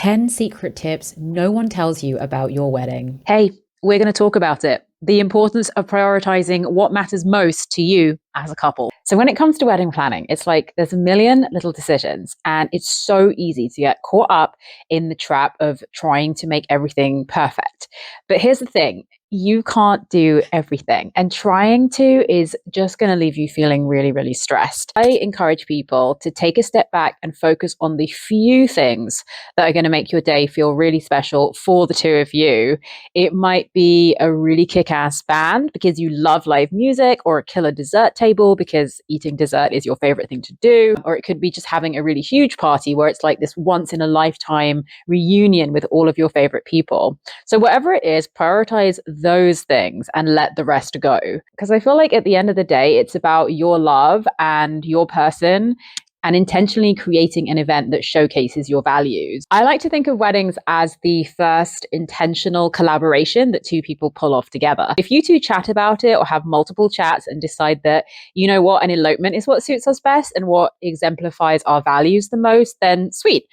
10 secret tips no one tells you about your wedding. Hey, we're going to talk about it. The importance of prioritizing what matters most to you as a couple. So when it comes to wedding planning, it's like there's a million little decisions, and it's so easy to get caught up in the trap of trying to make everything perfect. But here's the thing. You can't do everything, and trying to is just going to leave you feeling really, really stressed. I encourage people to take a step back and focus on the few things that are going to make your day feel really special for the two of you. It might be a really kick-ass band because you love live music, or a killer dessert table because eating dessert is your favorite thing to do. Or it could be just having a really huge party where it's like this once in a lifetime reunion with all of your favorite people. So whatever it is, prioritize those things and let the rest go. Because I feel like at the end of the day, it's about your love and your person, and intentionally creating an event that showcases your values. I like to think of weddings as the first intentional collaboration that two people pull off together. If you two chat about it or have multiple chats and decide that, you know what, an elopement is what suits us best and what exemplifies our values the most, then sweet.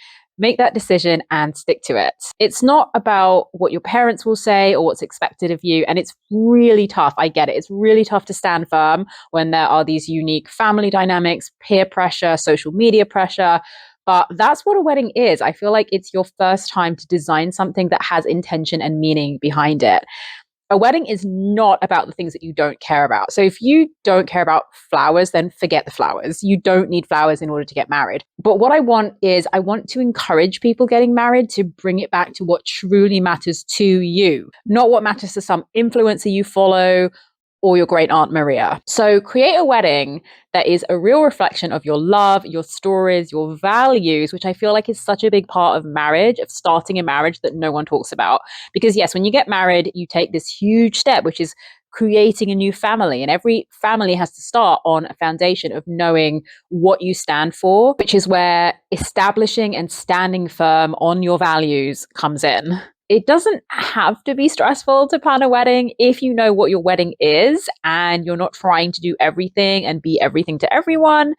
Make that decision and stick to it. It's not about what your parents will say or what's expected of you. And it's really tough. I get it. It's really tough to stand firm when there are these unique family dynamics, peer pressure, social media pressure. But that's what a wedding is. I feel like it's your first time to design something that has intention and meaning behind it. A wedding is not about the things that you don't care about. So if you don't care about flowers, then forget the flowers. You don't need flowers in order to get married. But what I want to encourage people getting married to bring it back to what truly matters to you, not what matters to some influencer you follow or your great Aunt Maria. So create a wedding that is a real reflection of your love, your stories, your values, which I feel like is such a big part of marriage, of starting a marriage that no one talks about. Because yes, when you get married, you take this huge step, which is creating a new family. And every family has to start on a foundation of knowing what you stand for, which is where establishing and standing firm on your values comes in. It doesn't have to be stressful to plan a wedding if you know what your wedding is and you're not trying to do everything and be everything to everyone.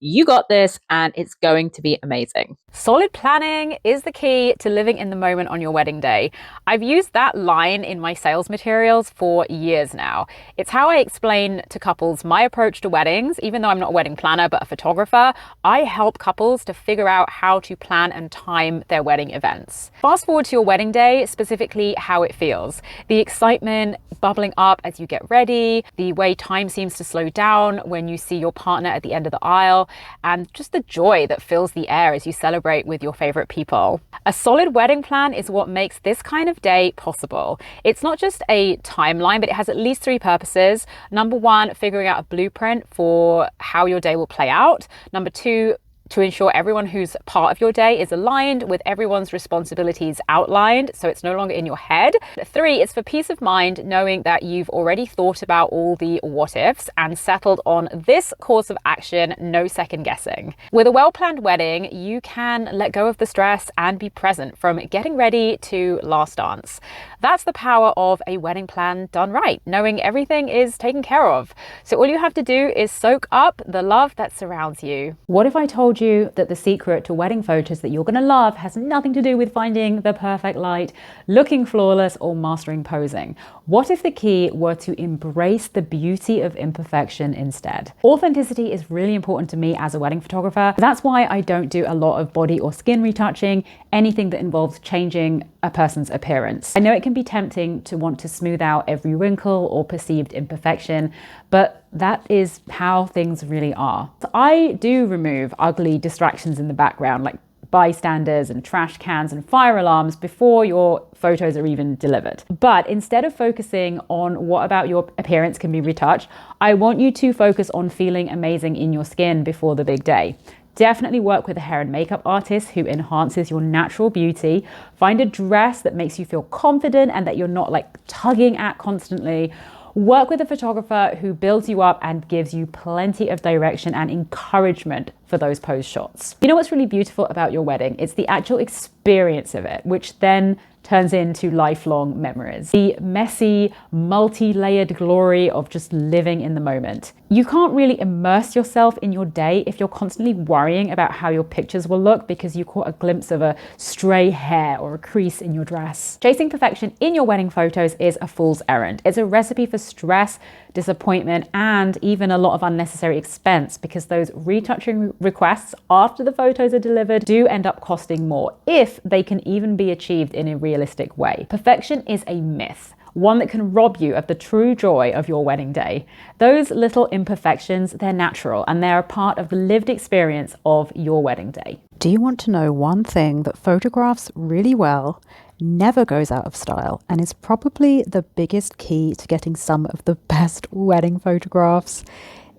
You got this, and it's going to be amazing. Solid planning is the key to living in the moment on your wedding day. I've used that line in my sales materials for years now. It's how I explain to couples my approach to weddings. Even though I'm not a wedding planner, but a photographer, I help couples to figure out how to plan and time their wedding events. Fast forward to your wedding day, specifically how it feels. The excitement bubbling up as you get ready, the way time seems to slow down when you see your partner at the end of the aisle, and just the joy that fills the air as you celebrate with your favorite people. A solid wedding plan is what makes this kind of day possible. It's not just a timeline, but it has at least 3 purposes. Number 1, figuring out a blueprint for how your day will play out. Number 2, to ensure everyone who's part of your day is aligned with everyone's responsibilities outlined, so it's no longer in your head. 3 is for peace of mind, knowing that you've already thought about all the what ifs and settled on this course of action, no second guessing. With a well-planned wedding, you can let go of the stress and be present from getting ready to last dance. That's the power of a wedding plan done right, knowing everything is taken care of. So all you have to do is soak up the love that surrounds you. What if I told you that the secret to wedding photos that you're going to love has nothing to do with finding the perfect light, looking flawless, or mastering posing? What if the key were to embrace the beauty of imperfection instead? Authenticity is really important to me as a wedding photographer. That's why I don't do a lot of body or skin retouching, anything that involves changing a person's appearance. I know it can be tempting to want to smooth out every wrinkle or perceived imperfection, but that is how things really are. So I do remove ugly distractions in the background, like bystanders and trash cans and fire alarms, before your photos are even delivered. But instead of focusing on what about your appearance can be retouched, I want you to focus on feeling amazing in your skin before the big day. Definitely work with a hair and makeup artist who enhances your natural beauty. Find a dress that makes you feel confident and that you're not like tugging at constantly. Work with a photographer who builds you up and gives you plenty of direction and encouragement for those pose shots. You know what's really beautiful about your wedding? It's the actual experience of it, which then turns into lifelong memories. The messy, multi-layered glory of just living in the moment. You can't really immerse yourself in your day if you're constantly worrying about how your pictures will look because you caught a glimpse of a stray hair or a crease in your dress. Chasing perfection in your wedding photos is a fool's errand. It's a recipe for stress, disappointment, and even a lot of unnecessary expense because those retouching requests after the photos are delivered do end up costing more if they can even be achieved in a realistic way. Perfection is a myth, one that can rob you of the true joy of your wedding day. Those little imperfections, they're natural and they're a part of the lived experience of your wedding day. Do you want to know one thing that photographs really well, never goes out of style, and is probably the biggest key to getting some of the best wedding photographs?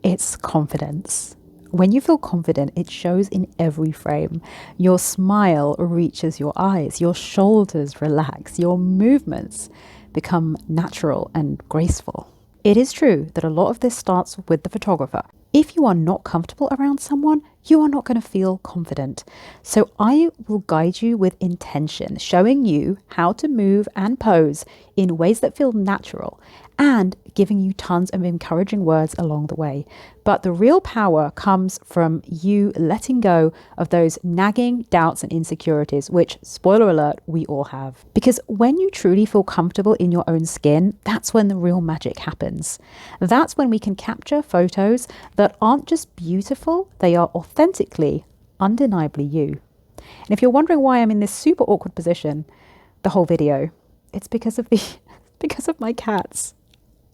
It's confidence. When you feel confident, it shows in every frame. Your smile reaches your eyes, your shoulders relax, your movements become natural and graceful. It is true that a lot of this starts with the photographer. If you are not comfortable around someone, you are not going to feel confident. So I will guide you with intention, showing you how to move and pose in ways that feel natural and giving you tons of encouraging words along the way. But the real power comes from you letting go of those nagging doubts and insecurities, which, spoiler alert, we all have. Because when you truly feel comfortable in your own skin, that's when the real magic happens. That's when we can capture photos that aren't just beautiful, they are authentically, undeniably you. And if you're wondering why I'm in this super awkward position the whole video, it's because of my cats.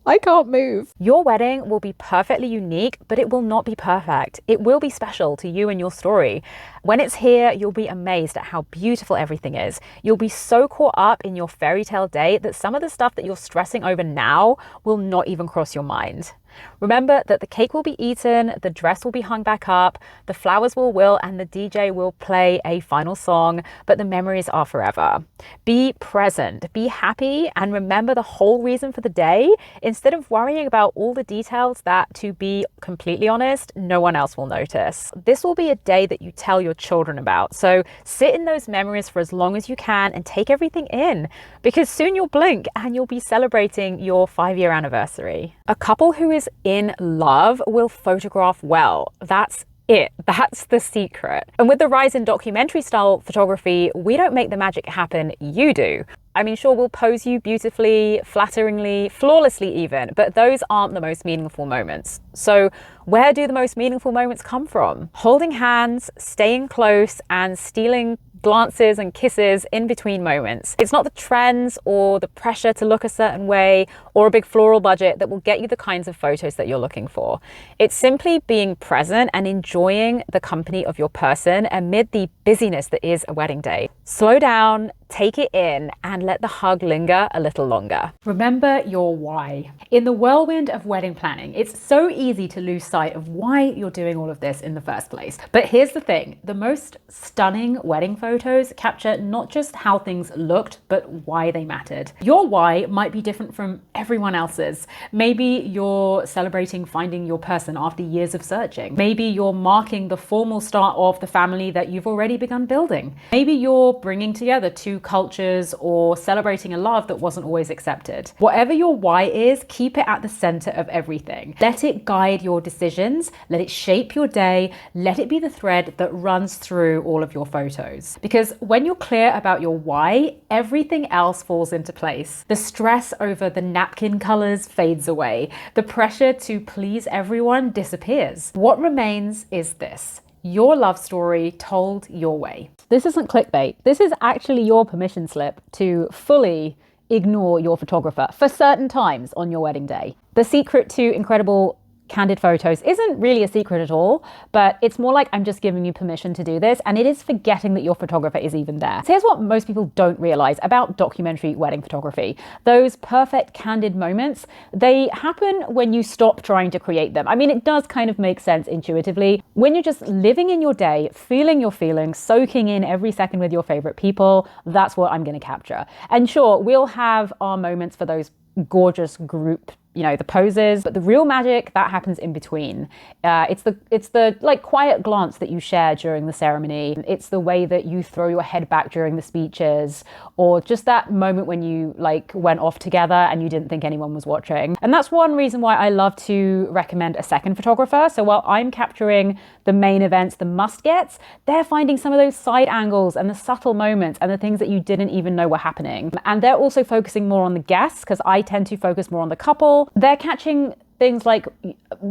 I can't move. Your wedding will be perfectly unique, but it will not be perfect. It will be special to you and your story. When it's here, you'll be amazed at how beautiful everything is. You'll be so caught up in your fairy tale day that some of the stuff that you're stressing over now will not even cross your mind. Remember that the cake will be eaten, the dress will be hung back up, the flowers will wilt, and the DJ will play a final song, but the memories are forever. Be present, be happy, and remember the whole reason for the day instead of worrying about all the details that, to be completely honest, no one else will notice. This will be a day that you tell your children about, so sit in those memories for as long as you can and take everything in, because soon you'll blink and you'll be celebrating your 5-year anniversary. A couple who is in love will photograph well. That's it. That's the secret. And with the rise in documentary style photography, we don't make the magic happen, you do. I mean, sure, we'll pose you beautifully, flatteringly, flawlessly even, but those aren't the most meaningful moments. So where do the most meaningful moments come from? Holding hands, staying close, and stealing glances and kisses in between moments. It's not the trends or the pressure to look a certain way or a big floral budget that will get you the kinds of photos that you're looking for. It's simply being present and enjoying the company of your person amid the busyness that is a wedding day. Slow down, take it in, and let the hug linger a little longer. Remember your why. In the whirlwind of wedding planning, it's so easy to lose sight of why you're doing all of this in the first place. But here's the thing, the most stunning wedding photos capture not just how things looked, but why they mattered. Your why might be different from everyone else's. Maybe you're celebrating finding your person after years of searching. Maybe you're marking the formal start of the family that you've already begun building. Maybe you're bringing together two cultures or celebrating a love that wasn't always accepted. Whatever your why is, keep it at the center of everything. Let it guide your decisions, let it shape your day, let it be the thread that runs through all of your photos. Because when you're clear about your why, everything else falls into place. The stress over the napkin colors fades away. The pressure to please everyone disappears. What remains is this: your love story told your way. This isn't clickbait. This is actually your permission slip to fully ignore your photographer for certain times on your wedding day. The secret to incredible candid photos isn't really a secret at all, but it's more like I'm just giving you permission to do this, and it is forgetting that your photographer is even there. So here's what most people don't realize about documentary wedding photography. Those perfect candid moments, they happen when you stop trying to create them. I mean, it does kind of make sense intuitively. When you're just living in your day, feeling your feelings, soaking in every second with your favorite people, that's what I'm going to capture. And sure, we'll have our moments for those gorgeous group you know, the poses, but the real magic that happens in between. It's the like quiet glance that you share during the ceremony. It's the way that you throw your head back during the speeches, or just that moment when you like went off together and you didn't think anyone was watching. And that's one reason why I love to recommend a second photographer. So while I'm capturing the main events, the must-gets, they're finding some of those side angles and the subtle moments and the things that you didn't even know were happening. And they're also focusing more on the guests, because I tend to focus more on the couple. They're catching things like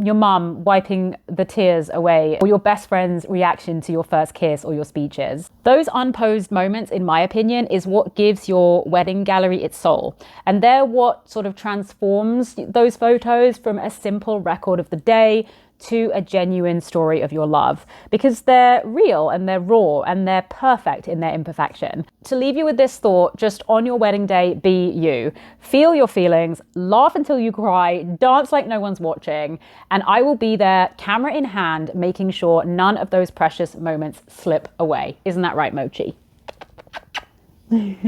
your mum wiping the tears away, or your best friend's reaction to your first kiss or your speeches. Those unposed moments, in my opinion, is what gives your wedding gallery its soul. And they're what sort of transforms those photos from a simple record of the day to a genuine story of your love, because they're real and they're raw and they're perfect in their imperfection. To leave you with this thought, just on your wedding day, be you. Feel your feelings, laugh until you cry, dance like no one's watching, and I will be there, camera in hand, making sure none of those precious moments slip away. Isn't that right, Mochi?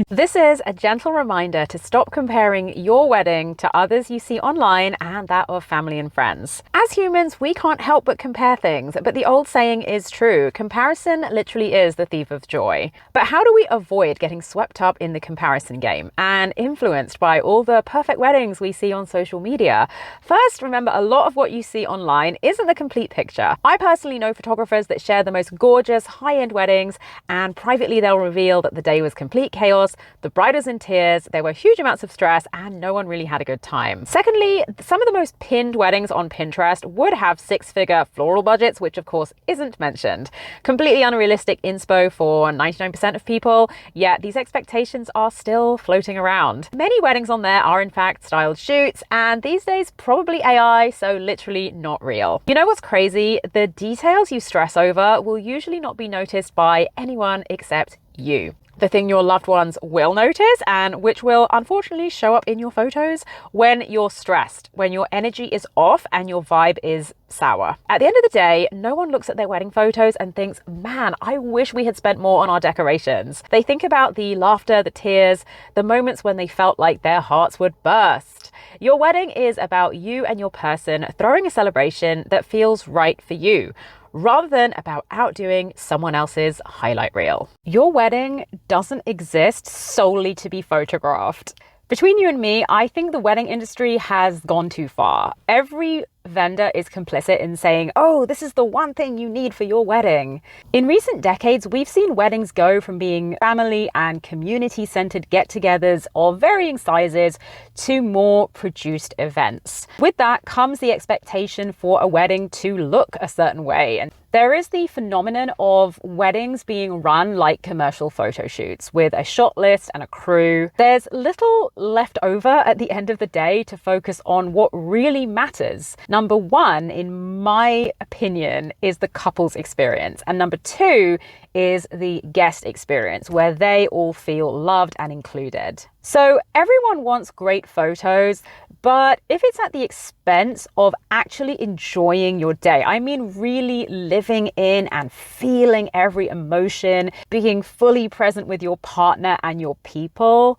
This is a gentle reminder to stop comparing your wedding to others you see online and that of family and friends. As humans, we can't help but compare things, but the old saying is true. Comparison literally is the thief of joy. But how do we avoid getting swept up in the comparison game and influenced by all the perfect weddings we see on social media? First, remember, a lot of what you see online isn't the complete picture. I personally know photographers that share the most gorgeous high-end weddings, and privately they'll reveal that the day was complete chaos, the bride was in tears, there were huge amounts of stress, and no one really had a good time. Secondly, some of the most pinned weddings on Pinterest would have six-figure floral budgets, which of course isn't mentioned. Completely unrealistic inspo for 99% of people, yet these expectations are still floating around. Many weddings on there are in fact styled shoots, and these days probably AI, so literally not real. You know what's crazy? The details you stress over will usually not be noticed by anyone except you. The thing your loved ones will notice, and which will unfortunately show up in your photos when you're stressed, when your energy is off and your vibe is sour. At the end of the day, no one looks at their wedding photos and thinks, man, I wish we had spent more on our decorations. They think about the laughter, the tears, the moments when they felt like their hearts would burst. Your wedding is about you and your person throwing a celebration that feels right for you, rather than about outdoing someone else's highlight reel. Your wedding doesn't exist solely to be photographed. Between you and me, I think the wedding industry has gone too far. Every vendor is complicit in saying, oh, this is the one thing you need for your wedding. In recent decades, we've seen weddings go from being family and community-centered get-togethers of varying sizes to more produced events. With that comes the expectation for a wedding to look a certain way. And there is the phenomenon of weddings being run like commercial photo shoots with a shot list and a crew. There's little left over at the end of the day to focus on what really matters. Number one, in my opinion, is the couple's experience. And number two is the guest experience, where they all feel loved and included. So everyone wants great photos, but if it's at the expense of actually enjoying your day, I mean really living in and feeling every emotion, being fully present with your partner and your people,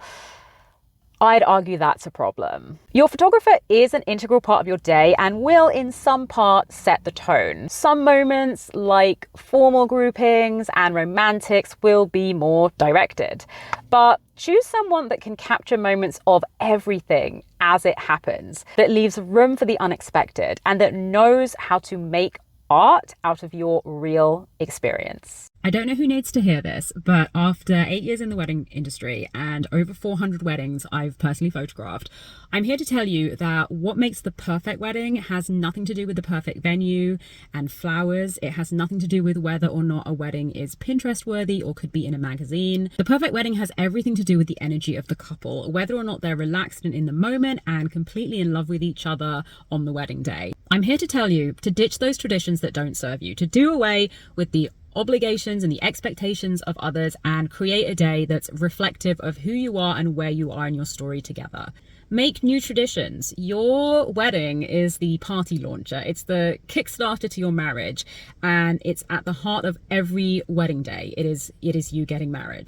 I'd argue that's a problem. Your photographer is an integral part of your day and will in some part set the tone. Some moments like formal groupings and romantics will be more directed, but choose someone that can capture moments of everything as it happens, that leaves room for the unexpected, and that knows how to make art out of your real experience. I don't know who needs to hear this, but after 8 years in the wedding industry and over 400 weddings I've personally photographed, I'm here to tell you that what makes the perfect wedding has nothing to do with the perfect venue and flowers. It has nothing to do with whether or not a wedding is Pinterest worthy or could be in a magazine. The perfect wedding has everything to do with the energy of the couple, whether or not they're relaxed and in the moment and completely in love with each other on the wedding day. I'm here to tell you to ditch those traditions that don't serve you, to do away with the obligations and the expectations of others, and create a day that's reflective of who you are and where you are in your story together. Make new traditions. Your wedding is the party launcher. It's the Kickstarter to your marriage, and it's at the heart of every wedding day. It is you getting married.